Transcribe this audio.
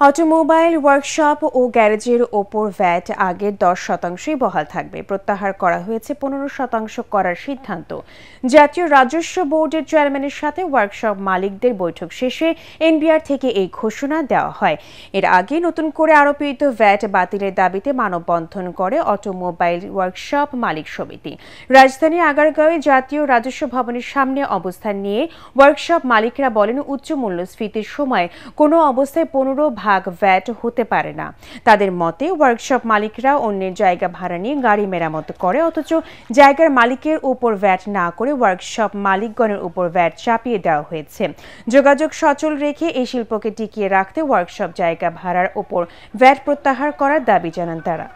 Automobile workshop ও গ্যারেজের ওপর VAT আগের 10%ই বহাল থাকবে। প্রত্যাহার করা হয়েছে 15% করার সিদ্ধান্ত। জাতীয় রাজস্ব বোর্ডের চেয়ারম্যানের সাথে ওয়ার্কশপ মালিকদের বৈঠক শেষে এনবিআর থেকে এই ঘোষণা দেওয়া হয়। এর আগে নতুন করে আরোপিত ভ্যাট বাতিলের দাবিতে মানববন্ধন করে অটোমোবাইল ওয়ার্কশপ মালিক সমিতি। রাজধানীর আগারগাঁওয়ে জাতীয় রাজস্ব ভবনের সামনে অবস্থান নিয়ে ওয়ার্কশপ মালিকরা বলেন, উচ্চ মূল্যস্ফীতির সময় কোনো অবস্থায় 15% ভ্যাট হতে পারে না। তাদের মতে, ওয়ার্কশপ মালিকরা অন্যের জায়গা ভাড়া নিয়ে গাড়ি মেরামত করে, অথচ জায়গার মালিকের উপর ভ্যাট না করে ওয়ার্কশপ মালিকগণের উপর ভ্যাট চাপিয়ে দেওয়া হয়েছে। যোগাযোগ সচল রেখে এই শিল্পকে টিকিয়ে রাখতে ওয়ার্কশপ জায়গা ভাড়ার উপর ভ্যাট প্রত্যাহার করার দাবি জানান তারা।